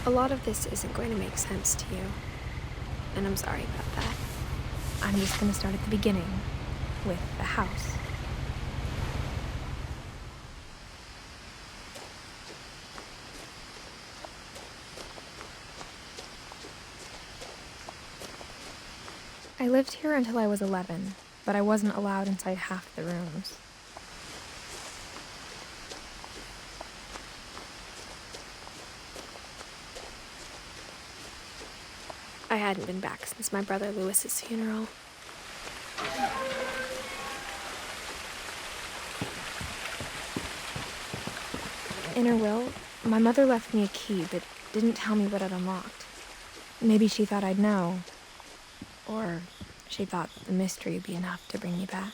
A lot of this isn't going to make sense to you, and I'm sorry about that. I'm just going to start at the beginning, with the house. I lived here until I was 11, but I wasn't allowed inside half the rooms. I hadn't been back since my brother Lewis's funeral. In her will, my mother left me a key but didn't tell me what it unlocked. Maybe she thought I'd know. Or she thought the mystery would be enough to bring me back.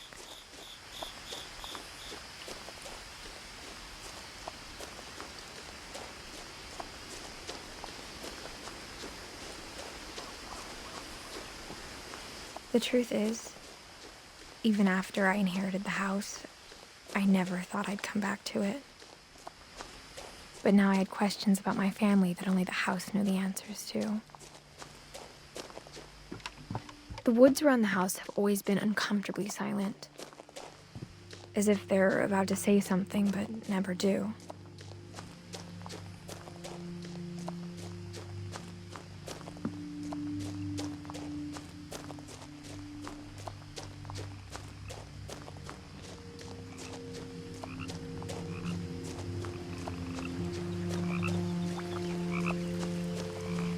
The truth is, even after I inherited the house, I never thought I'd come back to it. But now I had questions about my family that only the house knew the answers to. The woods around the house have always been uncomfortably silent, as if they're about to say something but never do.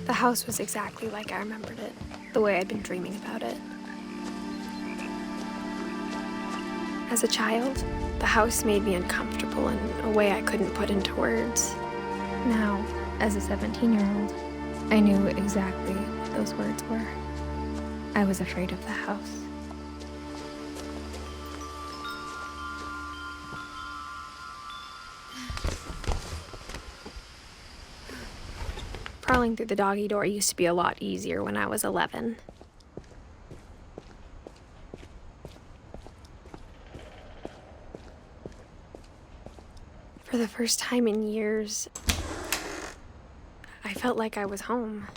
The house was exactly like I remembered it, the way I'd been dreaming about it. As a child, the house made me uncomfortable in a way I couldn't put into words. Now, as a 17-year-old, I knew exactly what those words were. I was afraid of the house. Crawling through the doggy door used to be a lot easier when I was 11. For the first time in years, I felt like I was home.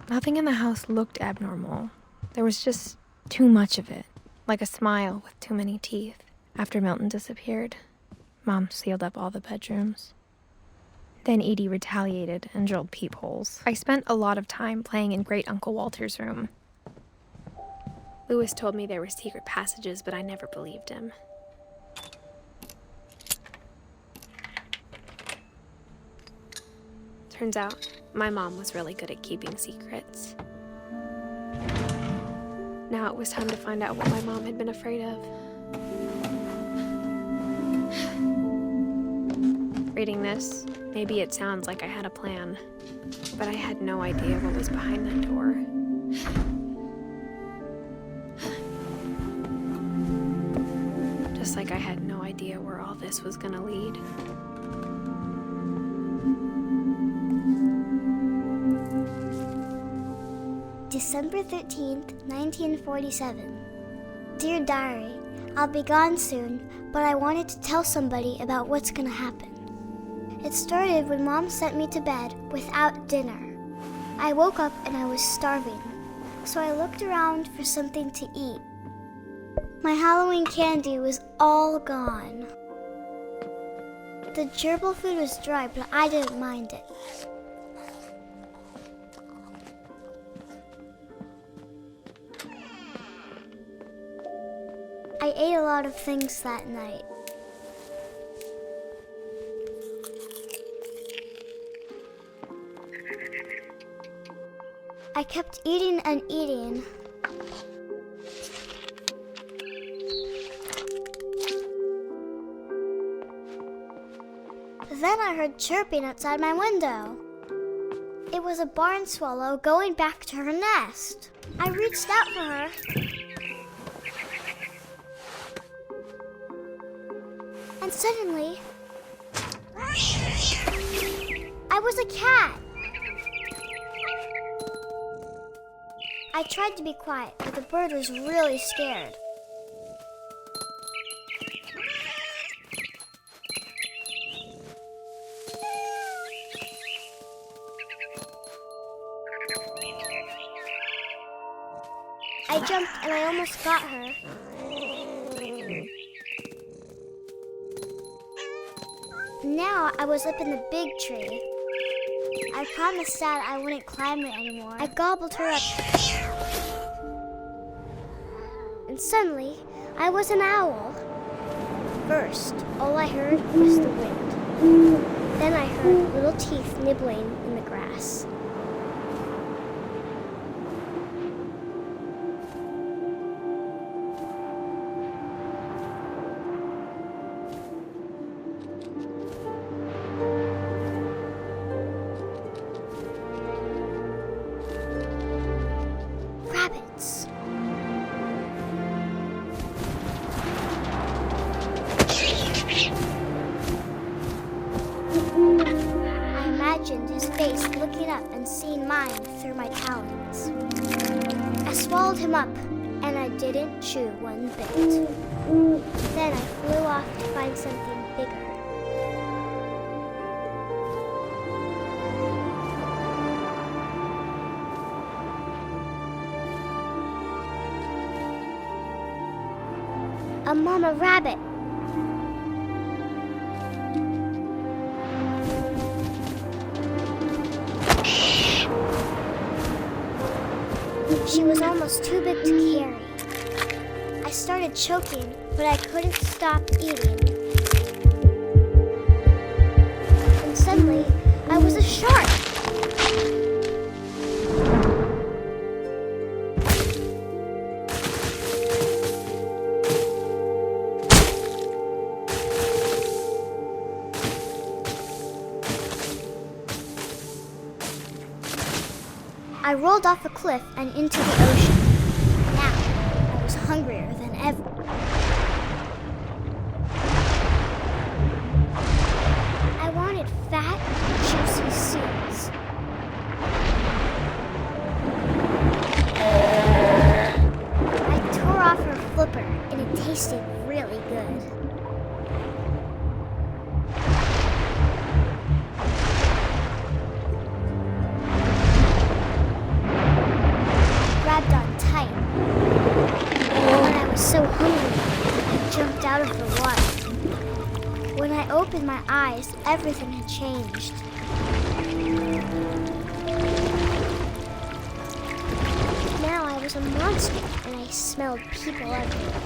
Nothing in the house looked abnormal. There was just too much of it, like a smile with too many teeth. After Milton disappeared, Mom sealed up all the bedrooms. Then Edie retaliated and drilled peepholes. I spent a lot of time playing in Great Uncle Walter's room. Lewis told me there were secret passages, but I never believed him. Turns out, my mom was really good at keeping secrets. Now it was time to find out what my mom had been afraid of. Reading this, maybe it sounds like I had a plan, but I had no idea what was behind that door. Just like I had no idea where all this was gonna lead. December 13th, 1947. Dear Diary, I'll be gone soon, but I wanted to tell somebody about what's gonna happen. It started when Mom sent me to bed without dinner. I woke up and I was starving, so I looked around for something to eat. My Halloween candy was all gone. The gerbil food was dry, but I didn't mind it. I ate a lot of things that night. I kept eating and eating. Then I heard chirping outside my window. It was a barn swallow going back to her nest. I reached out for her. And suddenly, I was a cat. I tried to be quiet, but the bird was really scared. I jumped and I almost got her. Now I was up in the big tree. I promised Dad I wouldn't climb it anymore. I gobbled her up. And suddenly, I was an owl. First, all I heard was the wind. Then I heard little teeth nibbling in the grass. Rabbits. I imagined his face looking up and seeing mine through my talons. I swallowed him up, and I didn't chew one bit. Then I flew off to find something bigger. A mama rabbit. She was almost too big to carry. I started choking, but I couldn't stop eating. And suddenly, I was a shark. I rolled off a cliff and into the ocean. Now, I was hungrier than ever. I wanted fat, juicy seals. I tore off her flipper, and it tasted really good. So hungry, I jumped out of the water. When I opened my eyes, everything had changed. Now I was a monster, and I smelled people everywhere.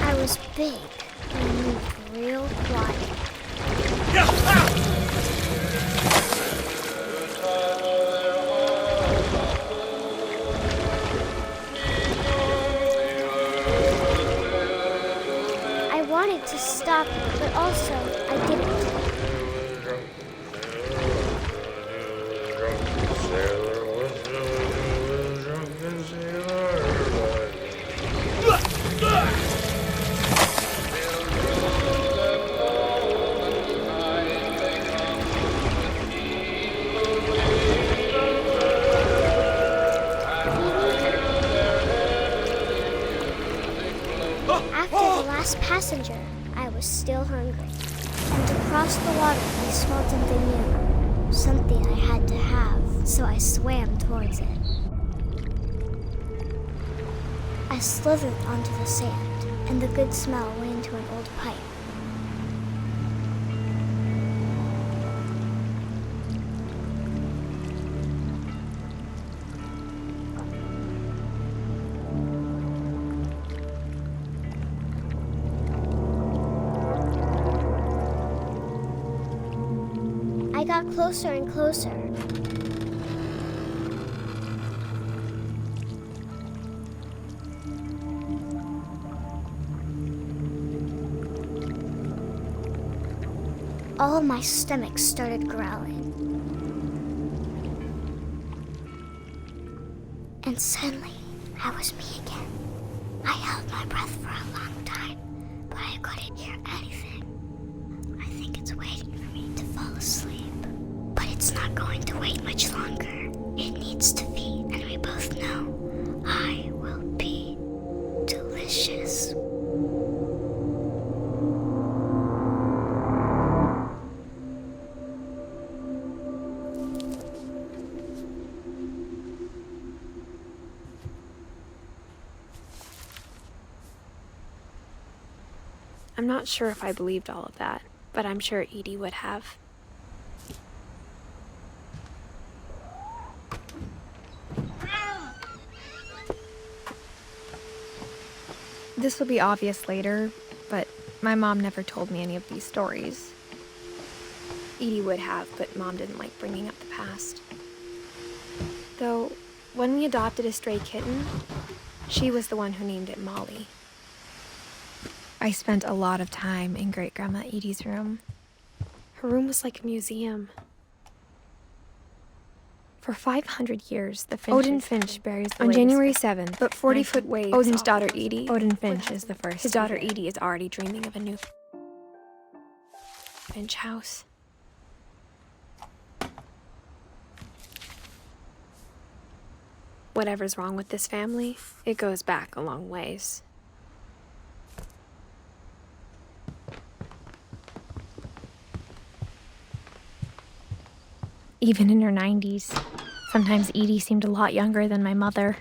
I was big and moved real quiet. I wanted to stop, but also I didn't. Passenger, I was still hungry. And across the water, I smelled something new. Something I had to have, so I swam towards it. I slithered onto the sand, and the good smell went into an old pipe. I got closer and closer. all of my stomach started growling. And suddenly, I was me again. I held my breath for a long time, but I couldn't hear anything. I think it's waiting for me to fall asleep. But it's not going to wait much longer. It needs to feed, and we both know I will be delicious. I'm not sure if I believed all of that, but I'm sure Edie would have. This will be obvious later, but my mom never told me any of these stories. Edie would have, but Mom didn't like bringing up the past. Though, when we adopted a stray kitten, she was the one who named it Molly. I spent a lot of time in Great-Grandma Edie's room. Her room was like a museum. For 500 years, the Odin Finch buries the on January 7th, but 40-foot waves. Odin's daughter Edie. Odin Finch is the first. His daughter Edie is already dreaming of a new Finch house. Whatever's wrong with this family, it goes back a long ways. Even in her 90s, sometimes Edie seemed a lot younger than my mother.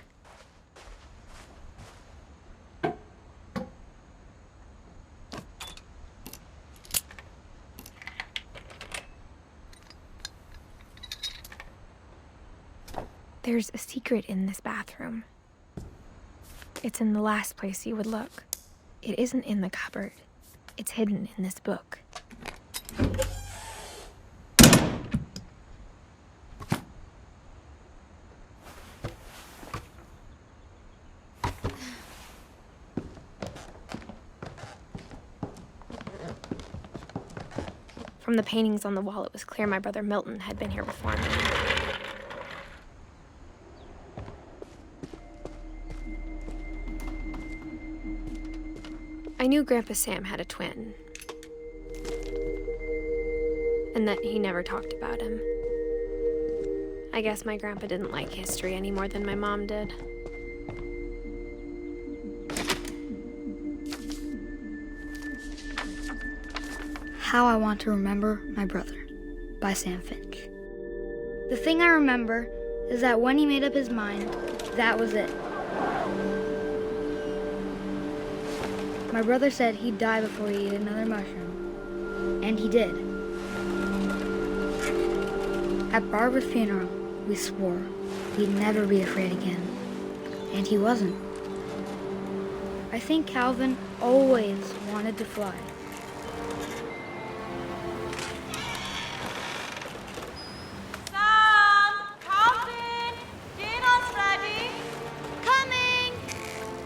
There's a secret in this bathroom. It's in the last place you would look. It isn't in the cupboard. It's hidden in this book. From the paintings on the wall, it was clear my brother Milton had been here before me. I knew Grandpa Sam had a twin, and that he never talked about him. I guess my grandpa didn't like history any more than my mom did. How I Want to Remember My Brother by Sam Finch. The thing I remember is that when he made up his mind, that was it. My brother said he'd die before he ate another mushroom, and he did. At Barbara's funeral, we swore we'd never be afraid again, and he wasn't. I think Calvin always wanted to fly.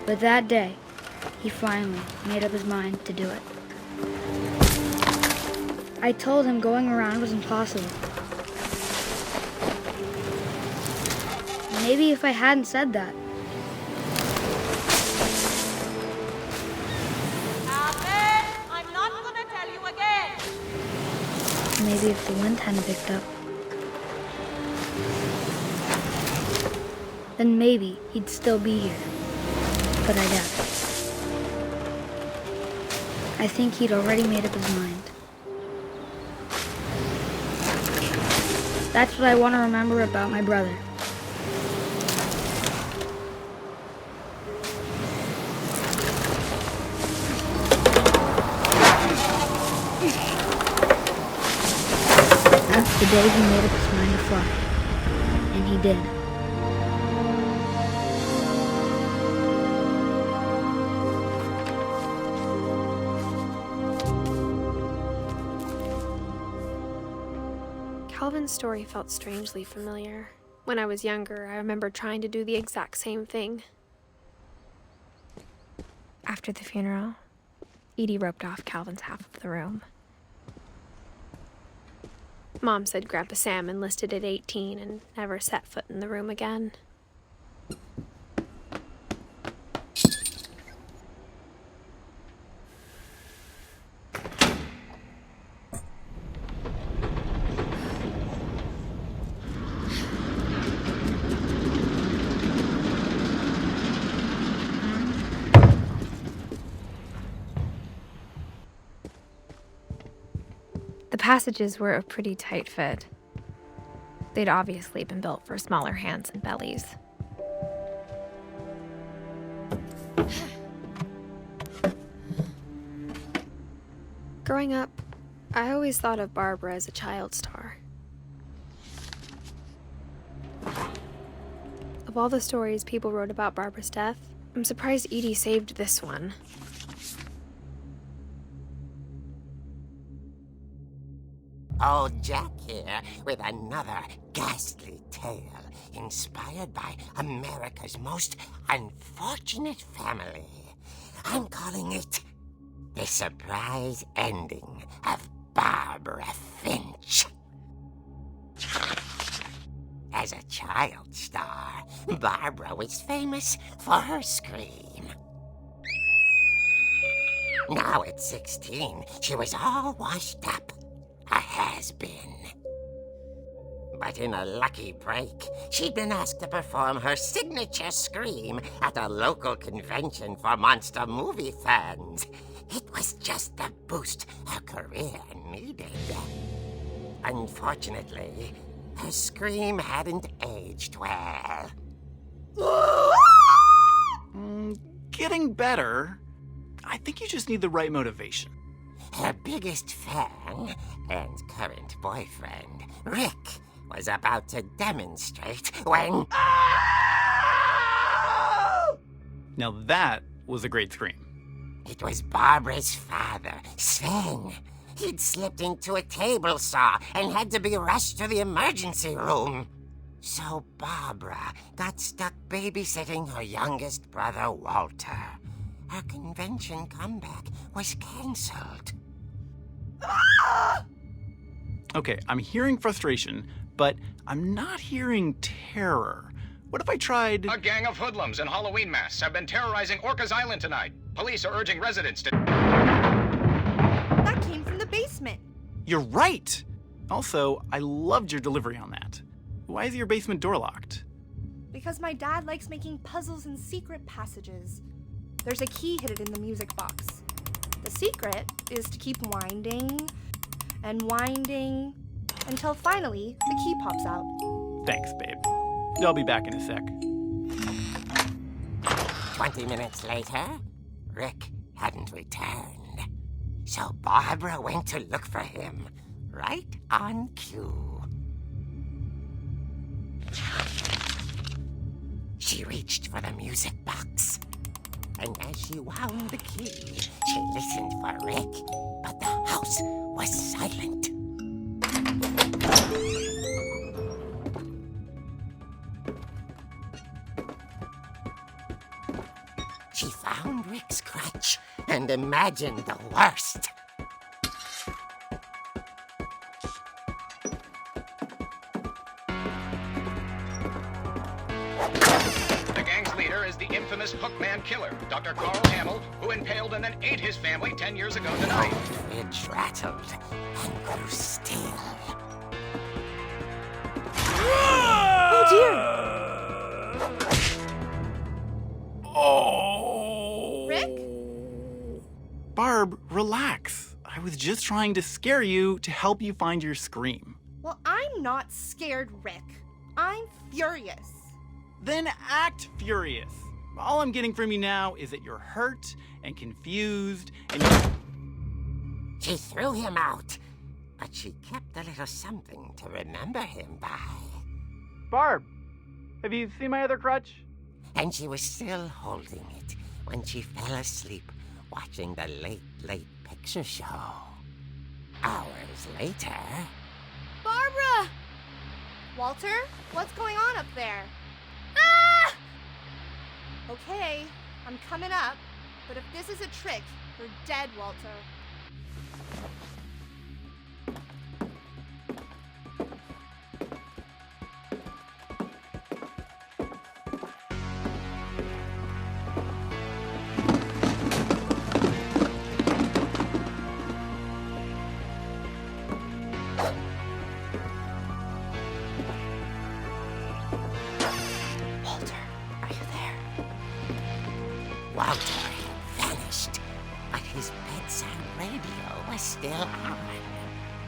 But that day, he finally made up his mind to do it. I told him going around was impossible. Maybe if I hadn't said that. Alvin, I'm not gonna tell you again. Maybe if the wind hadn't picked up. Then maybe he'd still be here. But I doubt it. I think he'd already made up his mind. That's what I want to remember about my brother. That's the day he made up his mind to fly. And he did. Calvin's story felt strangely familiar. When I was younger, I remember trying to do the exact same thing. After the funeral, Edie roped off Calvin's half of the room. Mom said Grandpa Sam enlisted at 18 and never set foot in the room again. The passages were a pretty tight fit. They'd obviously been built for smaller hands and bellies. Growing up, I always thought of Barbara as a child star. Of all the stories people wrote about Barbara's death, I'm surprised Edie saved this one. Old Jack here with another ghastly tale inspired by America's most unfortunate family. I'm calling it The Surprise Ending of Barbara Finch. As a child star, Barbara was famous for her scream. Now at 16, she was all washed up. A has-been. But in a lucky break, she'd been asked to perform her signature scream at a local convention for monster movie fans. It was just the boost her career needed. Unfortunately, her scream hadn't aged well. Getting better. I think you just need the right motivation. Her biggest fan and current boyfriend, Rick, was about to demonstrate when... Now that was a great scream. It was Barbara's father, Sven. He'd slipped into a table saw and had to be rushed to the emergency room. So Barbara got stuck babysitting her youngest brother, Walter. Her convention comeback was cancelled. Okay, I'm hearing frustration, but I'm not hearing terror. What if I tried... A gang of hoodlums in Halloween masks have been terrorizing Orcas Island tonight. Police are urging residents to... That came from the basement. You're right! Also, I loved your delivery on that. Why is your basement door locked? Because my dad likes making puzzles and secret passages. There's a key hidden in the music box. The secret is to keep winding and winding until finally the key pops out. Thanks, babe. I'll be back in a sec. 20 minutes later, Rick hadn't returned. So Barbara went to look for him, right on cue. She reached for the music box. And as she wound the key, she listened for Rick, but the house was silent. She found Rick's crutch and imagined the worst. The gang's leader is the infamous Hookman killer, Dr. Carl Hamill, who impaled and then ate his family 10 years ago tonight. Finch rattled and grew still. Oh dear! Oh! Rick? Barb, relax. I was just trying to scare you to help you find your scream. Well, I'm not scared, Rick. I'm furious. Then act furious. All I'm getting from you now is that you're hurt and confused and She threw him out, but she kept a little something to remember him by. Barb, have you seen my other crutch? And she was still holding it when she fell asleep watching the late picture show. Hours later... Barbara! Walter, what's going on up there? Ah! Okay, I'm coming up, but if this is a trick, you're dead, Walter.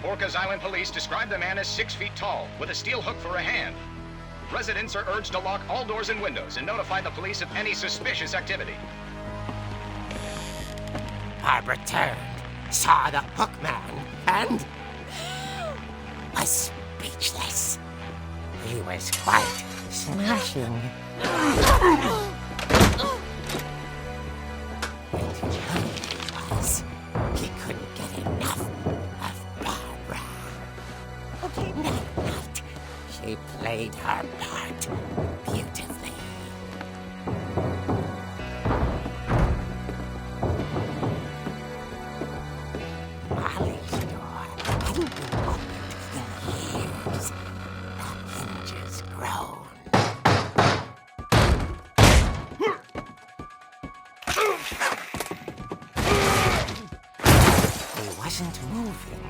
Orcas Island police describe the man as 6 feet tall, with a steel hook for a hand. Residents are urged to lock all doors and windows and notify the police of any suspicious activity. Barbara turned, saw the hook man, and was speechless. He was quite smashing. And he was. He couldn't get enough of Barbara. Okay. Not. She played her part beautifully. Molly's door hadn't been opened in years. The hinges groaned. He wasn't moving,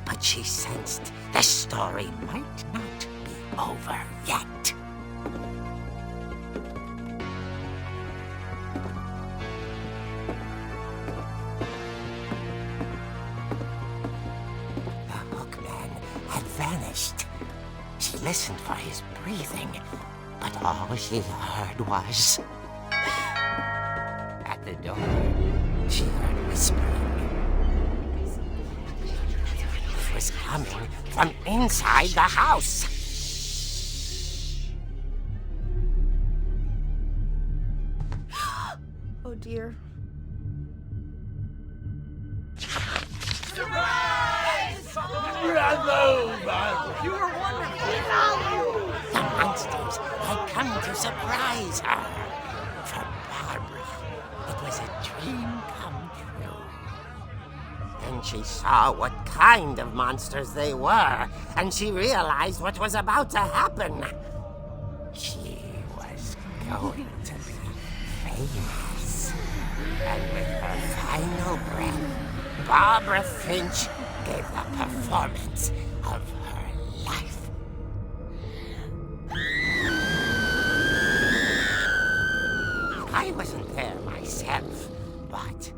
but she sensed the story might not be over yet. The hookman had vanished. She listened for his breathing, but all she heard was... At the door, she heard whispering. It was coming from inside the house. Oh dear. The monsters had come to surprise her. For Barbara, it was a dream come true. Then she saw what kind of monsters they were, and she realized what was about to happen. She was going to be famous. And with her final breath, Barbara Finch gave the performance of her life. I wasn't there myself, but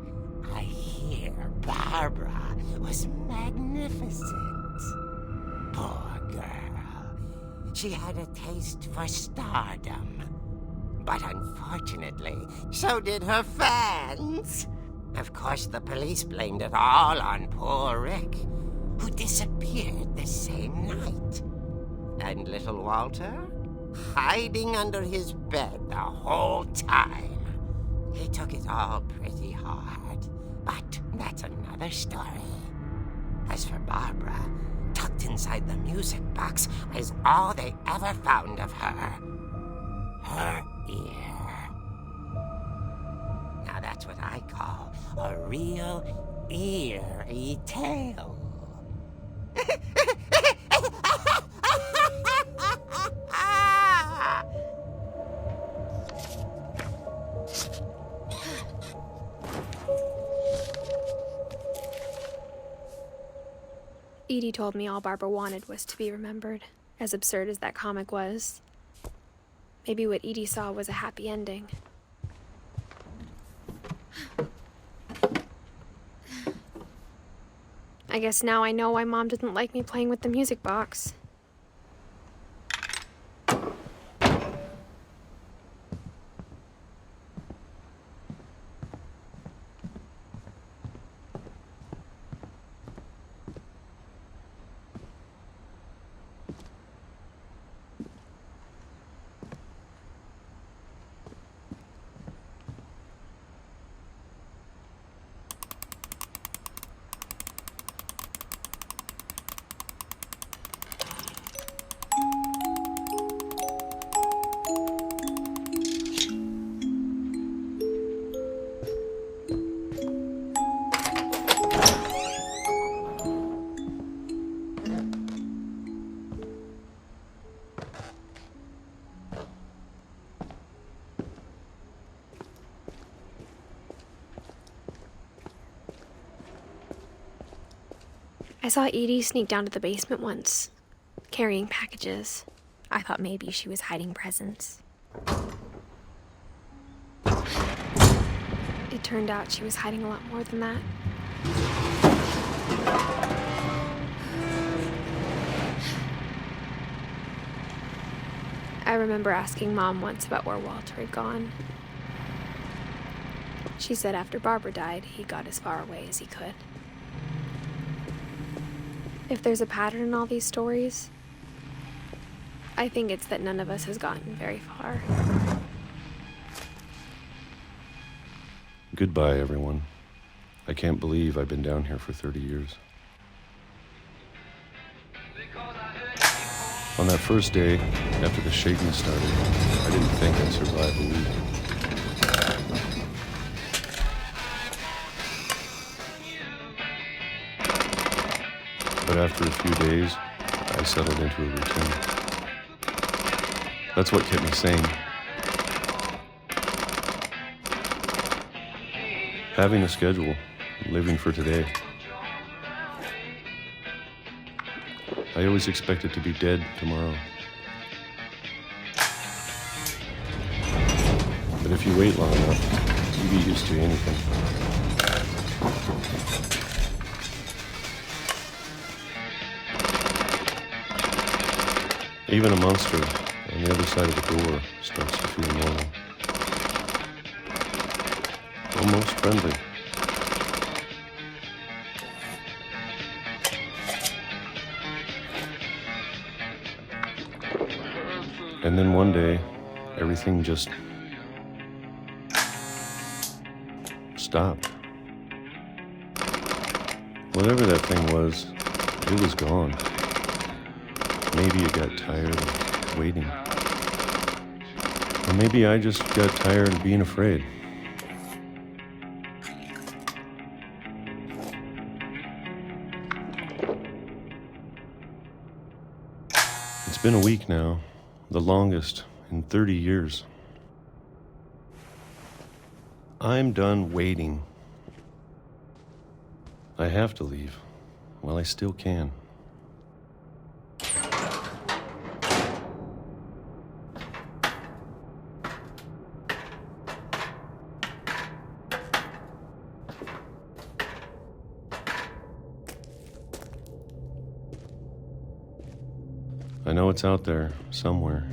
I hear Barbara was magnificent. Poor girl. She had a taste for stardom. But unfortunately, so did her fans. Of course, the police blamed it all on poor Rick, who disappeared the same night. And little Walter? Hiding under his bed the whole time. He took it all pretty hard, but that's another story. As for Barbara, tucked inside the music box was all they ever found of her. Her ear. Now that's what I call a real eerie tale. Edie told me all Barbara wanted was to be remembered, as absurd as that comic was. Maybe what Edie saw was a happy ending. I guess now I know why Mom didn't like me playing with the music box. I saw Edie sneak down to the basement once, carrying packages. I thought maybe she was hiding presents. It turned out she was hiding a lot more than that. I remember asking Mom once about where Walter had gone. She said after Barbara died, he got as far away as he could. If there's a pattern in all these stories, I think it's that none of us has gotten very far. Goodbye, everyone. I can't believe I've been down here for 30 years. On that first day, after the shaking started, I didn't think I'd survive a week. But after a few days, I settled into a routine. That's what kept me sane. Having a schedule, living for today. I always expected to be dead tomorrow. But if you wait long enough, you get used to anything. Even a monster on the other side of the door starts to feel normal. Almost friendly. And then one day, everything just stopped. Whatever that thing was, it was gone. Maybe it got tired of waiting. Or maybe I just got tired of being afraid. It's been a week now. The longest in 30 years. I'm done waiting. I have to leave while I still can. I know it's out there, somewhere.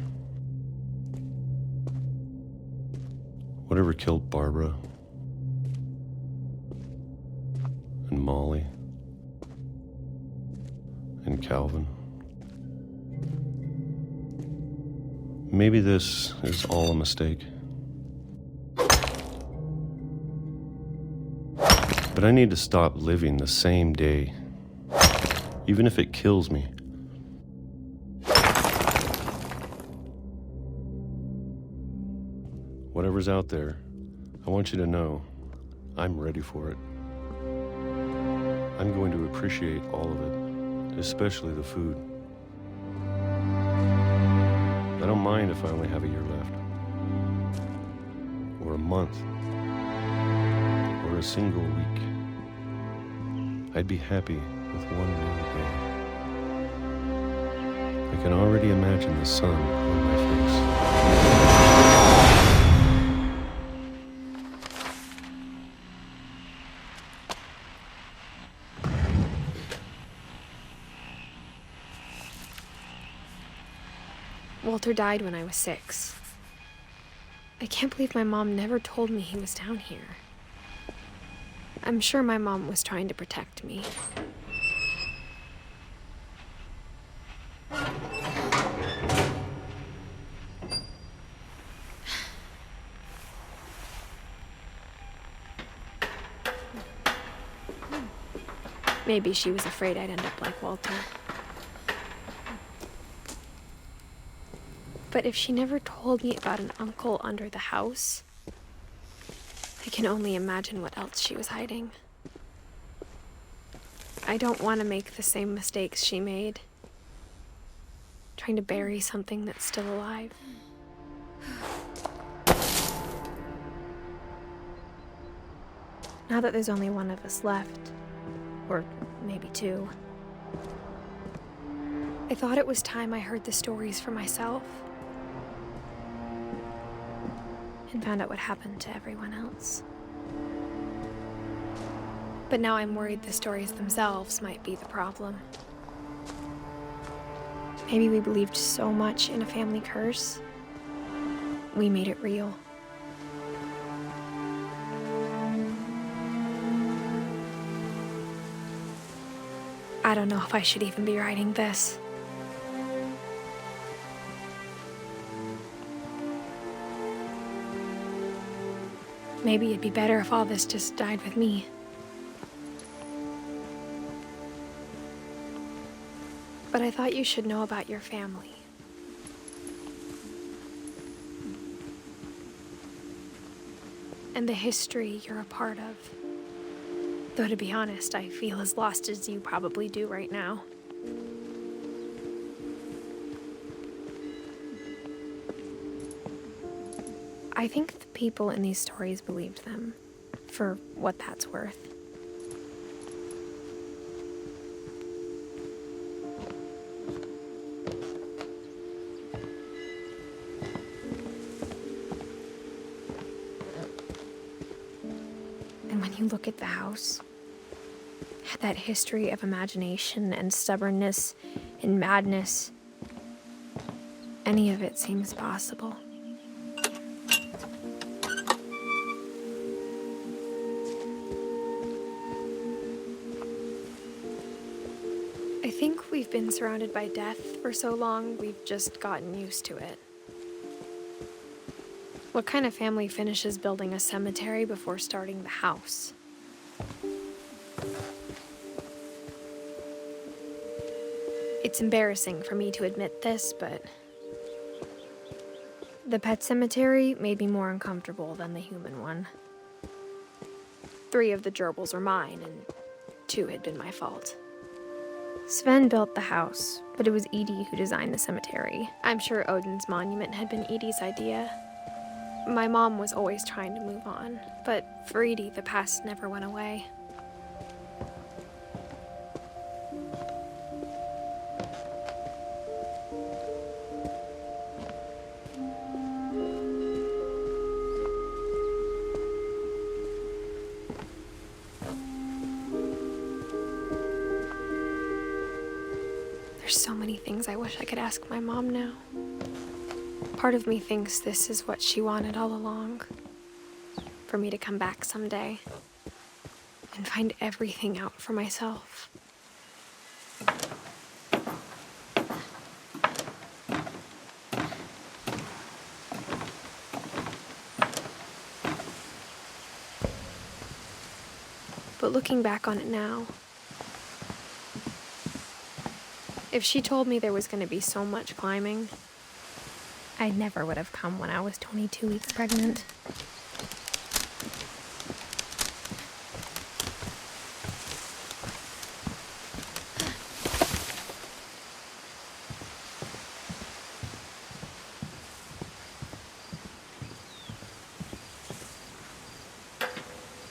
Whatever killed Barbara and Molly and Calvin. Maybe this is all a mistake. But I need to stop living the same day, even if it kills me. Whatever's out there, I want you to know I'm ready for it. I'm going to appreciate all of it, especially the food. I don't mind if I only have a year left, or a month, or a single week. I'd be happy with one new day. I can already imagine the sun on my face. Walter died when I was 6. I can't believe my mom never told me he was down here. I'm sure my mom was trying to protect me. Maybe she was afraid I'd end up like Walter. But if she never told me about an uncle under the house, I can only imagine what else she was hiding. I don't want to make the same mistakes she made, trying to bury something that's still alive. Now that there's only one of us left, or maybe 2, I thought it was time I heard the stories for myself and found out what happened to everyone else. But now I'm worried the stories themselves might be the problem. Maybe we believed so much in a family curse, we made it real. I don't know if I should even be writing this. Maybe it'd be better if all this just died with me. But I thought you should know about your family. And the history you're a part of. Though to be honest, I feel as lost as you probably do right now. I think the people in these stories believed them, for what that's worth. And when you look at the house, that history of imagination and stubbornness and madness, any of it seems possible. I think we've been surrounded by death for so long, we've just gotten used to it. What kind of family finishes building a cemetery before starting the house? It's embarrassing for me to admit this, but the pet cemetery made me more uncomfortable than the human one. 3 of the gerbils are mine, and 2 had been my fault. Sven built the house, but it was Edie who designed the cemetery. I'm sure Odin's monument had been Edie's idea. My mom was always trying to move on, but for Edie, the past never went away. There's so many things I wish I could ask my mom now. Part of me thinks this is what she wanted all along. For me to come back someday and find everything out for myself. But looking back on it now, if she told me there was going to be so much climbing, I never would have come when I was 22 weeks pregnant.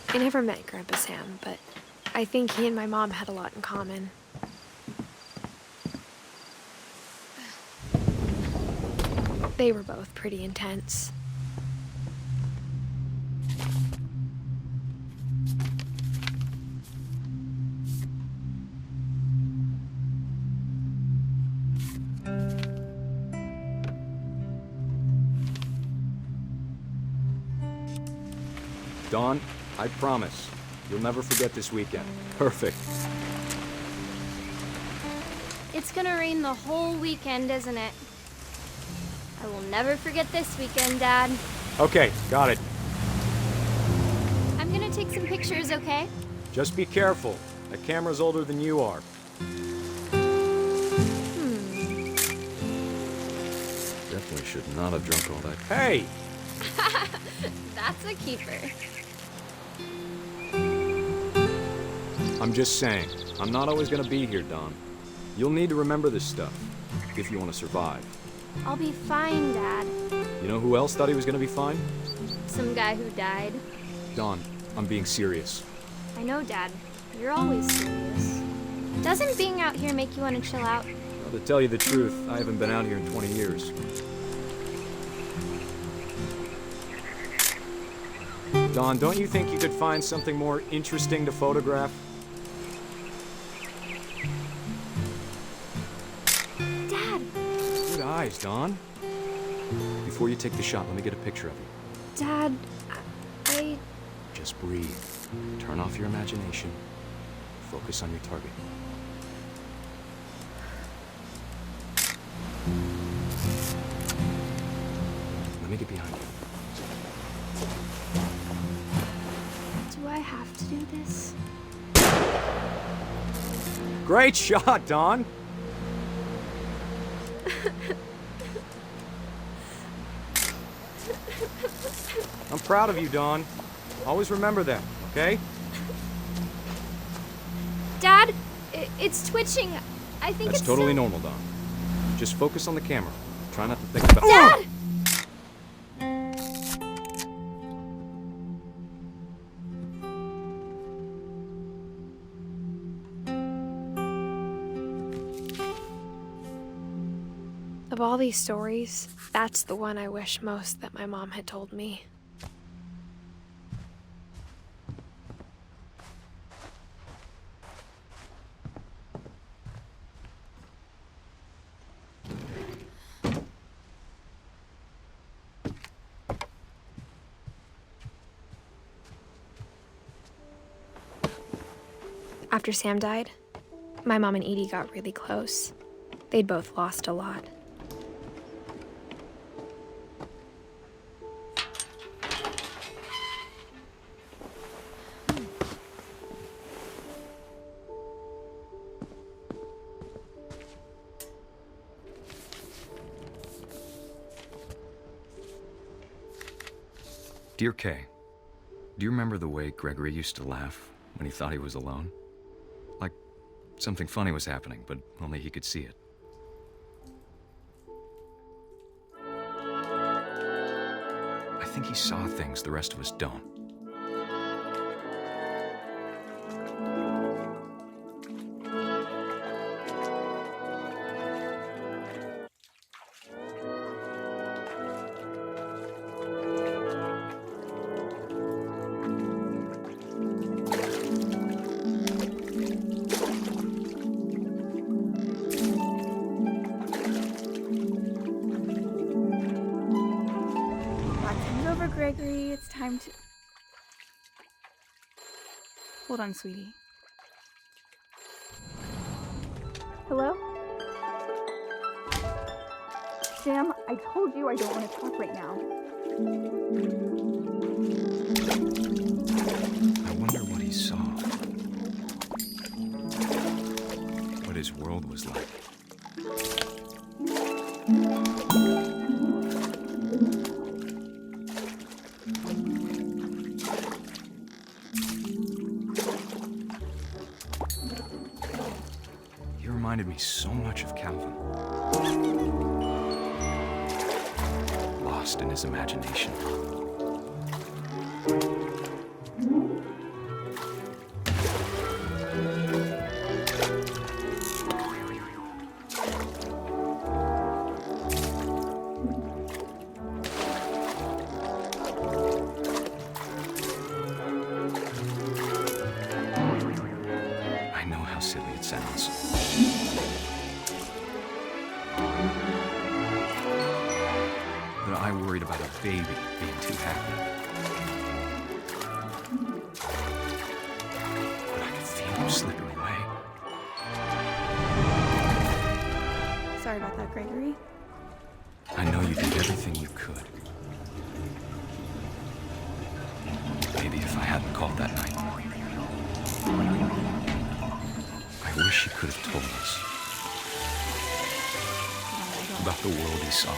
I never met Grandpa Sam, but I think he and my mom had a lot in common. They were both pretty intense. Dawn, I promise, you'll never forget this weekend. Perfect. It's gonna rain the whole weekend, isn't it? I will never forget this weekend, Dad. Okay, got it. I'm gonna take some pictures, okay? Just be careful. That camera's older than you are. Definitely should not have drunk all that. Hey! That's a keeper. I'm just saying, I'm not always gonna be here, Dawn. You'll need to remember this stuff, if you want to survive. I'll be fine, Dad. You know who else thought he was gonna be fine? Some guy who died. Dawn, I'm being serious. I know, Dad. You're always serious. Doesn't being out here make you want to chill out? Well, to tell you the truth, I haven't been out here in 20 years. Dawn, don't you think you could find something more interesting to photograph? Dad! eyes, Dawn. Before you take the shot, let me get a picture of you. Dad, I... Just breathe. Turn off your imagination. Focus on your target. Let me get behind you. Do I have to do this? Great shot, Dawn! I'm proud of you, Dawn. Always remember that, okay? Dad, it's twitching. I think That's it's totally still... normal, Dawn. Just focus on the camera. Try not to think about... Dad! Of all these stories, that's the one I wish most that my mom had told me. After Sam died, my mom and Edie got really close. They'd both lost a lot. Dear Kay, do you remember the way Gregory used to laugh when he thought he was alone? Like something funny was happening, but only he could see it. I think he saw things the rest of us don't. Gregory, it's time to... Hold on, sweetie. Hello? Sam, I told you I don't want to talk right now. I wonder what he saw. What his world was like. Reminded me so much of Calvin. Lost in his imagination. I know how silly it sounds. But I worried about a baby being too happy. But I could feel him slipping away. Sorry about that, Gregory. I know you did everything you could. Maybe if I hadn't called that night. I wish he could have told us about the world he saw.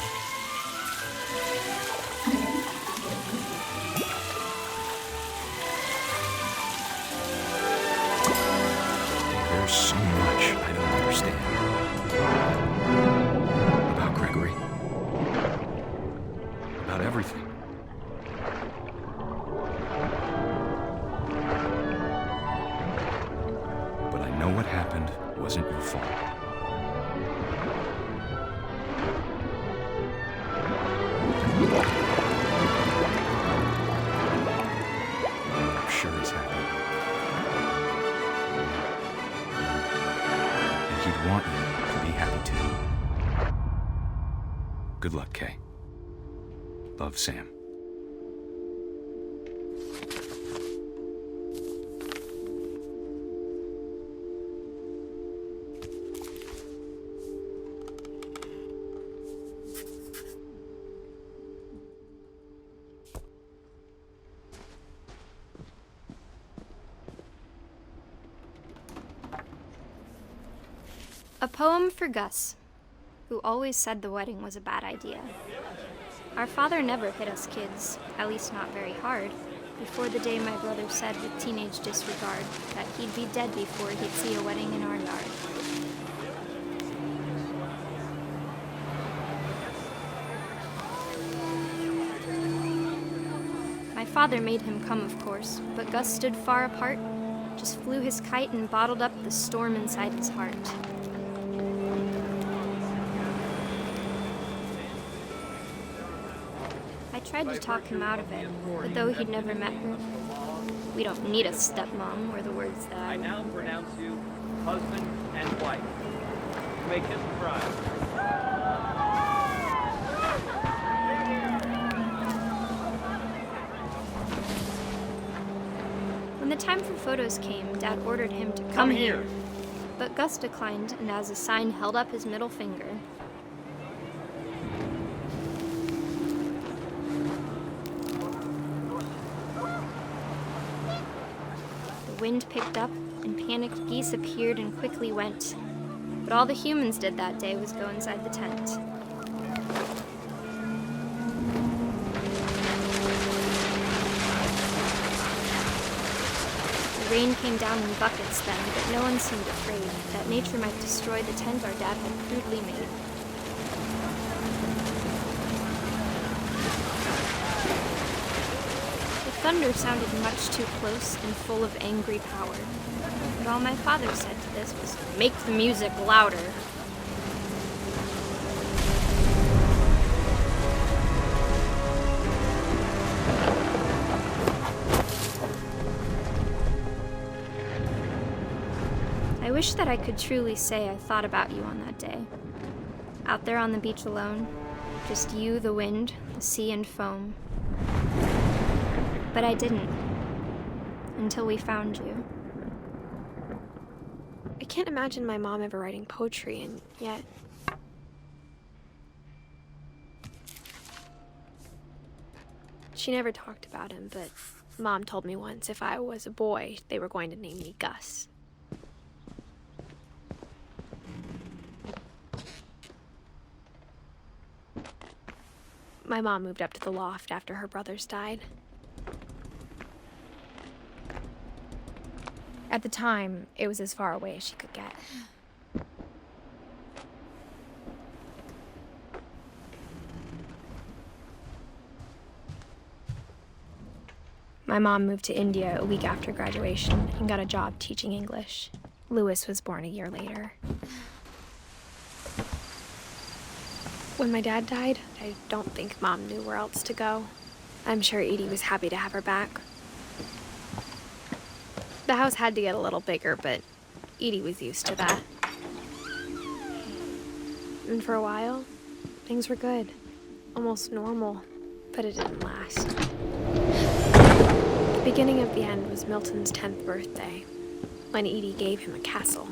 There's so much I don't understand about Gregory, about everything. But I know what happened wasn't your fault. Good luck, Kay. Love, Sam. A poem for Gus, who always said the wedding was a bad idea. Our father never hit us kids, at least not very hard, before the day my brother said with teenage disregard that he'd be dead before he'd see a wedding in our yard. My father made him come, of course, but Gus stood far apart, just flew his kite and bottled up the storm inside his heart. I tried to talk him out of it, but though he'd never met her, "We don't need a stepmom," were the words that I now pronounce you husband and wife. Make him proud. When the time for photos came, Dad ordered him to come here. But Gus declined, and as a sign held up his middle finger. The wind picked up, and panicked geese appeared and quickly went. But all the humans did that day was go inside the tent. The rain came down in buckets then, but no one seemed afraid that nature might destroy the tent our dad had crudely made. The thunder sounded much too close and full of angry power. But all my father said to this was, "Make the music louder." I wish that I could truly say I thought about you on that day. Out there on the beach alone, just you, the wind, the sea, and foam. But I didn't, until we found you. I can't imagine my mom ever writing poetry, and yet... She never talked about him, but Mom told me once if I was a boy, they were going to name me Gus. My mom moved up to the loft after her brothers died. At the time, it was as far away as she could get. My mom moved to India a week after graduation and got a job teaching English. Louis was born a year later. When my dad died, I don't think Mom knew where else to go. I'm sure Edie was happy to have her back. The house had to get a little bigger, but Edie was used to that. And for a while, things were good. Almost normal, but it didn't last. The beginning of the end was Milton's 10th birthday, when Edie gave him a castle.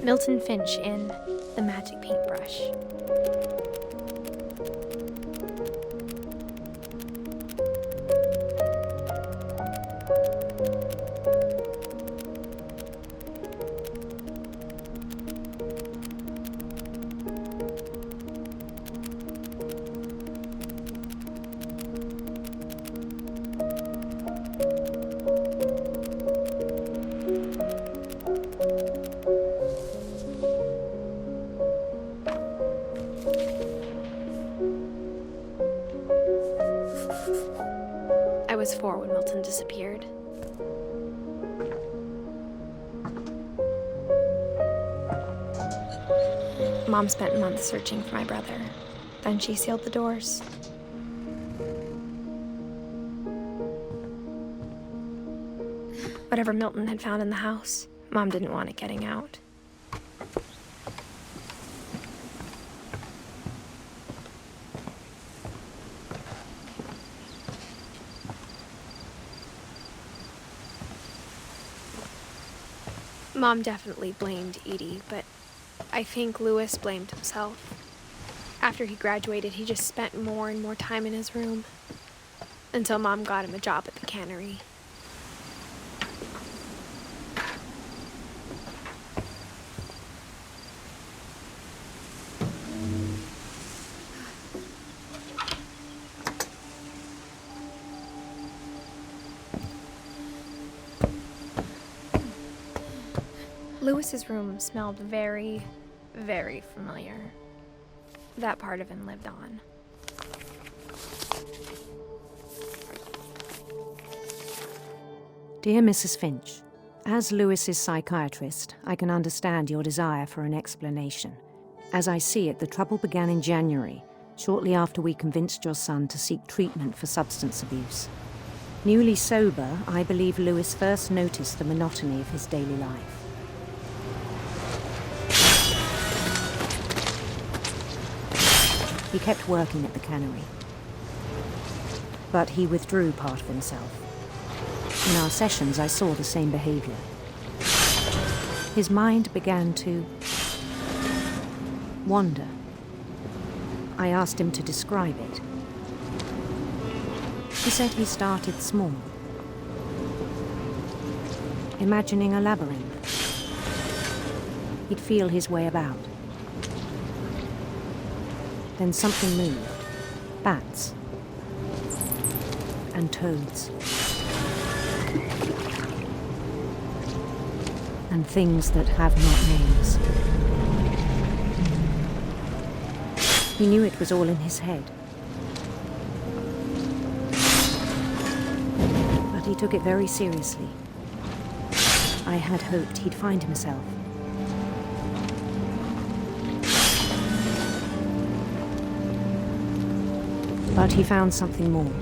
Milton Finch in The Magic Paintbrush. was 4 when Milton disappeared. Mom spent months searching for my brother. Then she sealed the doors. Whatever Milton had found in the house, Mom didn't want it getting out. Mom definitely blamed Edie, but I think Louis blamed himself. After he graduated, he just spent more and more time in his room, until Mom got him a job at the cannery. Louis's room smelled very, very familiar. That part of him lived on. Dear Mrs. Finch, as Louis's psychiatrist, I can understand your desire for an explanation. As I see it, the trouble began in January, shortly after we convinced your son to seek treatment for substance abuse. Newly sober, I believe Louis first noticed the monotony of his daily life. He kept working at the cannery, but he withdrew part of himself. In our sessions, I saw the same behavior. His mind began to wander. I asked him to describe it. He said he started small, imagining a labyrinth. He'd feel his way about. Then something moved. Bats. And toads. And things that have not names. He knew it was all in his head. But he took it very seriously. I had hoped he'd find himself. But he found something more.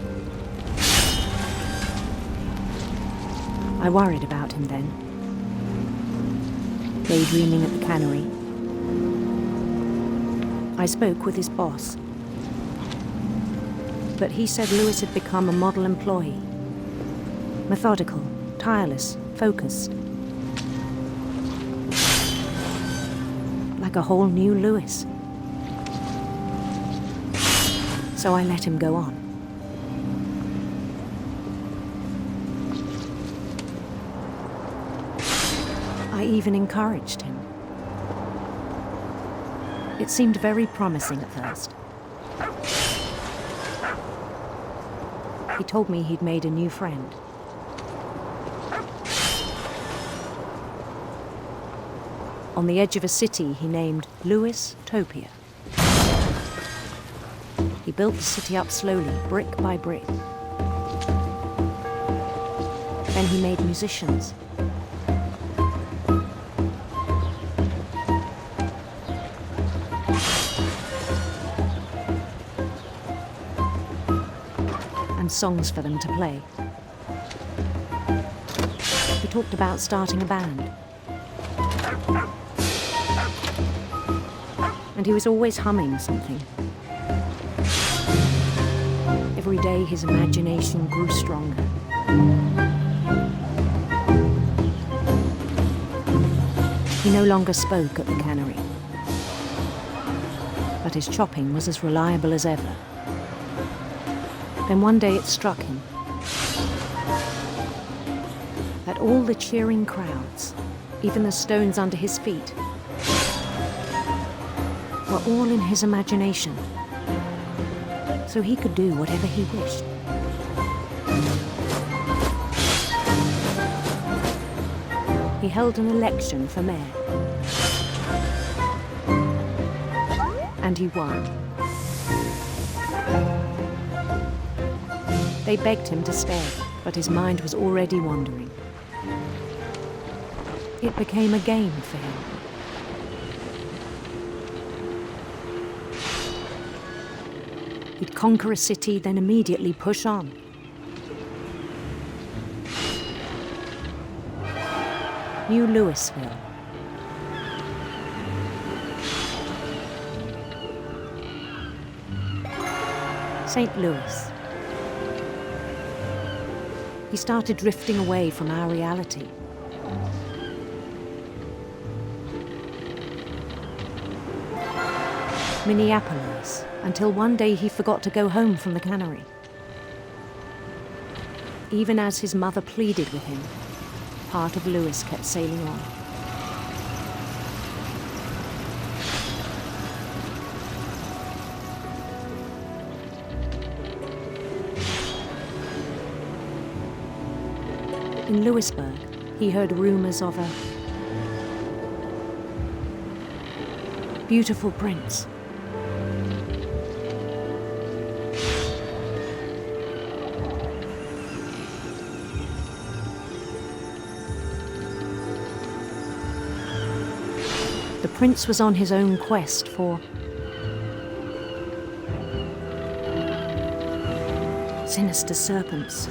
I worried about him then. Daydreaming at the cannery. I spoke with his boss. But he said Louis had become a model employee. Methodical, tireless, focused. Like a whole new Louis. So I let him go on. I even encouraged him. It seemed very promising at first. He told me he'd made a new friend. On the edge of a city he named Louis Topia. He built the city up slowly, brick by brick. Then he made musicians. And songs for them to play. He talked about starting a band. And he was always humming something. Every day his imagination grew stronger. He no longer spoke at the cannery, but his chopping was as reliable as ever. Then one day it struck him that all the cheering crowds, even the stones under his feet, were all in his imagination. So he could do whatever he wished. He held an election for mayor. And he won. They begged him to stay, but his mind was already wandering. It became a game for him. He'd conquer a city, then immediately push on. New Louisville. St. Louis. He started drifting away from our reality. Minneapolis, until one day he forgot to go home from the cannery. Even as his mother pleaded with him, part of Louis kept sailing on. In Louisburg, he heard rumors of a beautiful prince. The prince was on his own quest for sinister serpents.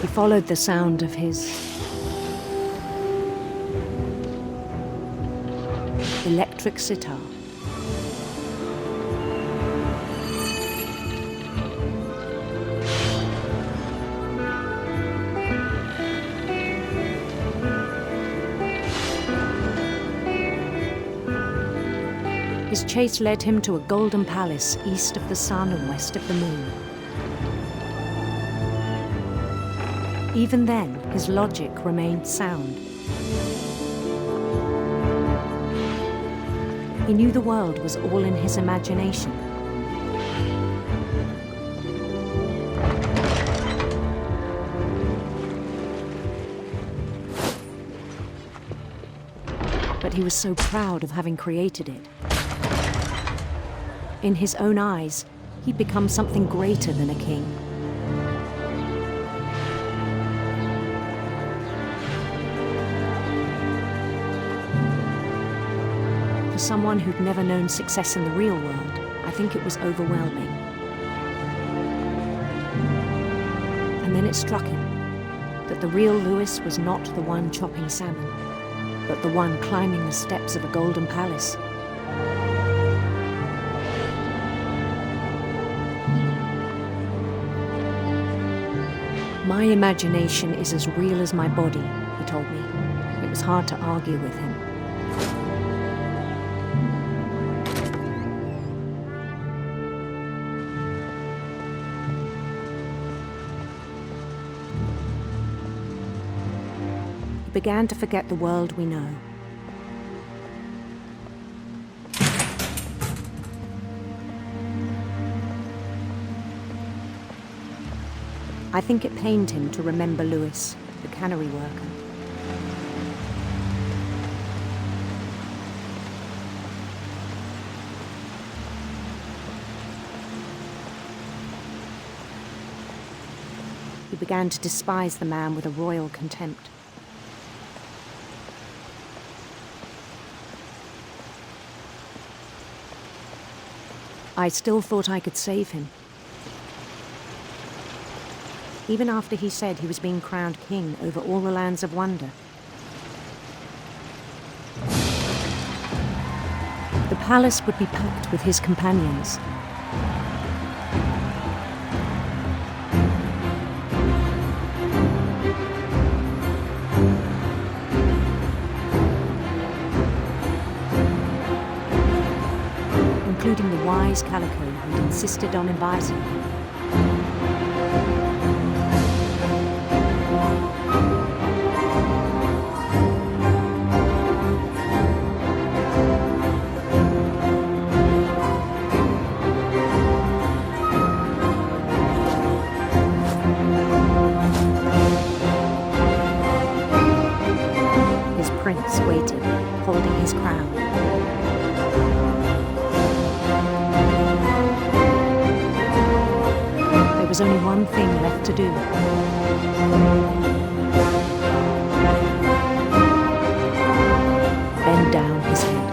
He followed the sound of his electric sitar. His chase led him to a golden palace east of the sun and west of the moon. Even then, his logic remained sound. He knew the world was all in his imagination. But he was so proud of having created it. In his own eyes, he'd become something greater than a king. For someone who'd never known success in the real world, I think it was overwhelming. And then it struck him that the real Louis was not the one chopping salmon, but the one climbing the steps of a golden palace. My imagination is as real as my body, he told me. It was hard to argue with him. He began to forget the world we know. I think it pained him to remember Louis, the cannery worker. He began to despise the man with a royal contempt. I still thought I could save him. Even after he said he was being crowned king over all the lands of wonder. The palace would be packed with his companions. Including the wise Calico who'd insisted on inviting him. prince waited, holding his crown. There was only one thing left to do. Bend down his head.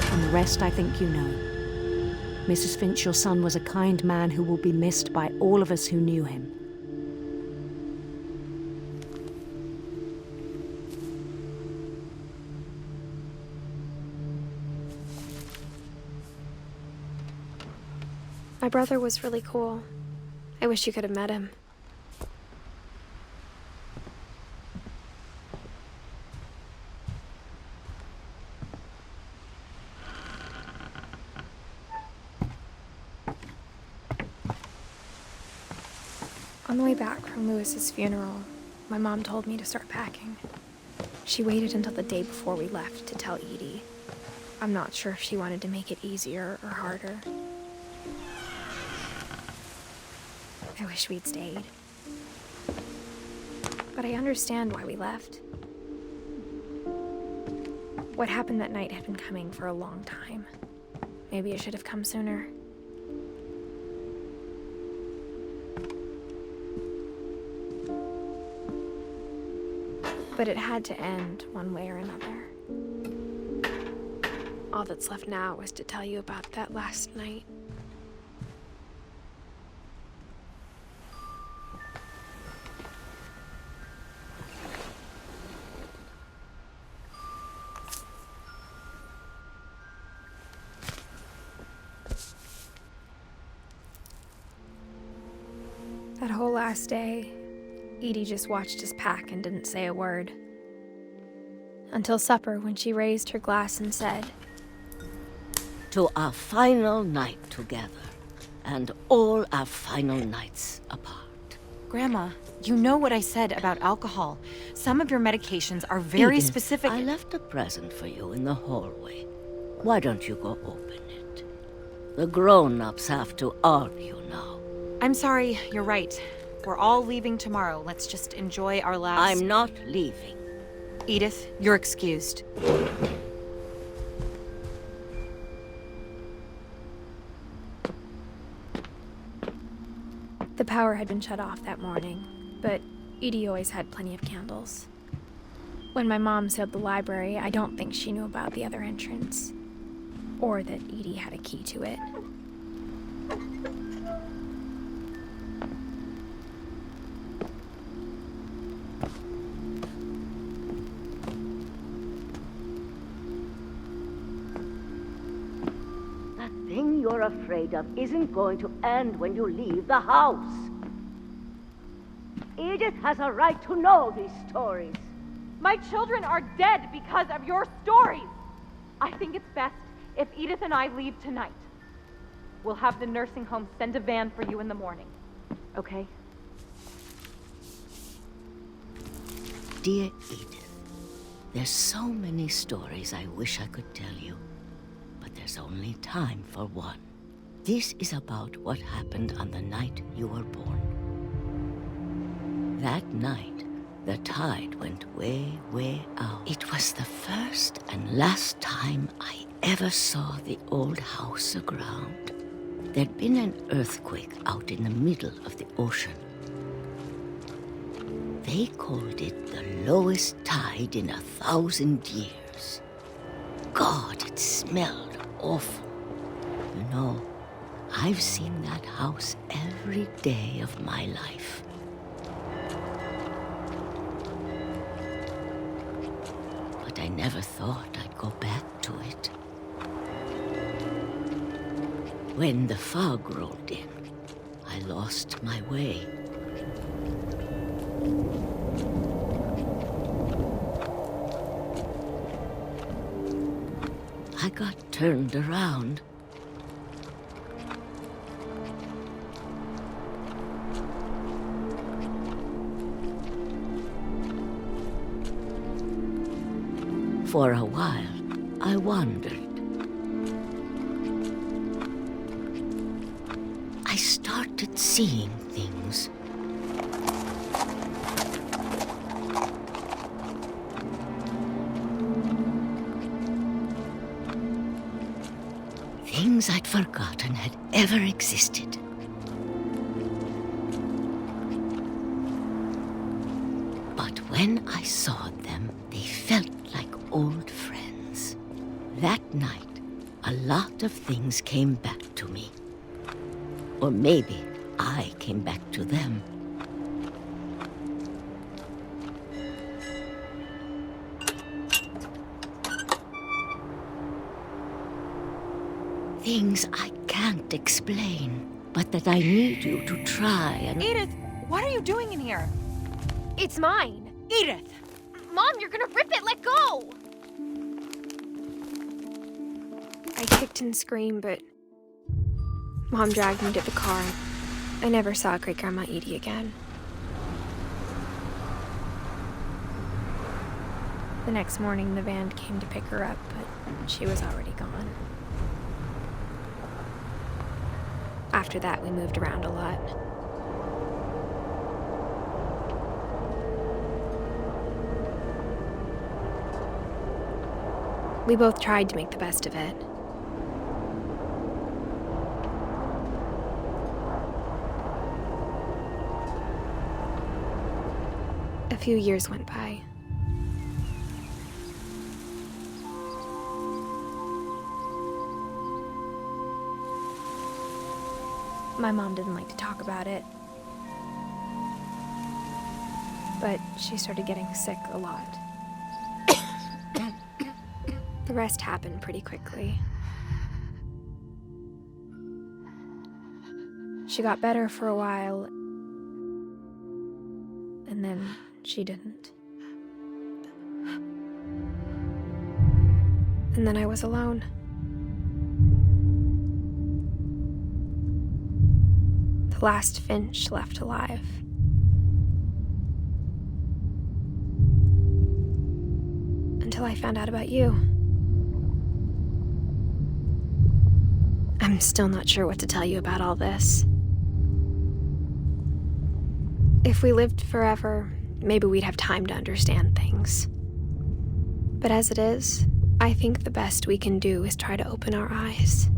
And the rest I think you know. Mrs. Finch, your son was a kind man who will be missed by all of us who knew him. My brother was really cool. I wish you could have met him. On the way back from Lewis's funeral, my mom told me to start packing. She waited until the day before we left to tell Edie. I'm not sure if she wanted to make it easier or harder. I wish we'd stayed. But I understand why we left. What happened that night had been coming for a long time. Maybe it should have come sooner. But it had to end one way or another. All that's left now is to tell you about that last night. That whole last day, Edie just watched us pack and didn't say a word. Until supper, when she raised her glass and said, "To our final night together, and all our final nights apart." Grandma, you know what I said about alcohol. Some of your medications are very Edith, specific. I left a present for you in the hallway. Why don't you go open it? The grown-ups have to argue now. I'm sorry, you're right. We're all leaving tomorrow. Let's just enjoy our last... I'm not leaving. Edith, you're excused. The power had been shut off that morning, but Edie always had plenty of candles. When my mom sealed the library, I don't think she knew about the other entrance, or that Edie had a key to it. That thing you're afraid of isn't going to end when you leave the house. Edith has a right to know these stories. My children are dead because of your stories. I think it's best if Edith and I leave tonight. We'll have the nursing home send a van for you in the morning. Okay? Dear Edith, there's so many stories I wish I could tell you, but there's only time for one. This is about what happened on the night you were born. That night, the tide went way, way out. It was the first and last time I ever saw the old house aground. There'd been an earthquake out in the middle of the ocean. They called it the lowest tide in 1,000 years. God, it smelled awful. You know, I've seen that house every day of my life. But I never thought I'd go back to it. When the fog rolled in, I lost my way. I got turned around. For a while, I wandered. started seeing things. Things I'd forgotten had ever existed. But when I saw them, they felt like old friends. That night, a lot of things came back to me. Or maybe I came back to them. Things I can't explain, but that I need you to try and... Edith, what are you doing in here? It's mine. Edith! Mom, you're gonna rip it! Let go! I kicked and screamed, but Mom dragged me to the car. I never saw Great-Grandma Edie again. The next morning, the van came to pick her up, but she was already gone. After that, we moved around a lot. We both tried to make the best of it. A few years went by. My mom didn't like to talk about it, but she started getting sick a lot. The rest happened pretty quickly. She got better for a while, and then she didn't. And then I was alone. The last Finch left alive. Until I found out about you. I'm still not sure what to tell you about all this. If we lived forever, maybe we'd have time to understand things. But as it is, I think the best we can do is try to open our eyes.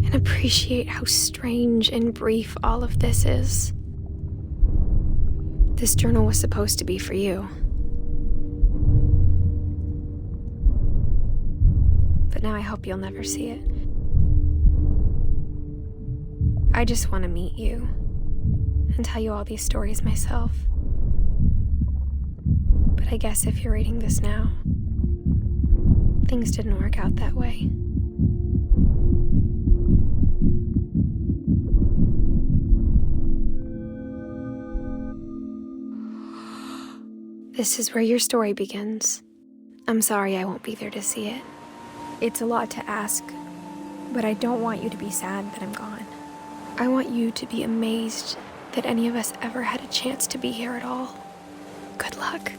And appreciate how strange and brief all of this is. This journal was supposed to be for you. But now I hope you'll never see it. I just want to meet you and tell you all these stories myself. But I guess if you're reading this now, things didn't work out that way. This is where your story begins. I'm sorry I won't be there to see it. It's a lot to ask, but I don't want you to be sad that I'm gone. I want you to be amazed that any of us ever had a chance to be here at all. Good luck.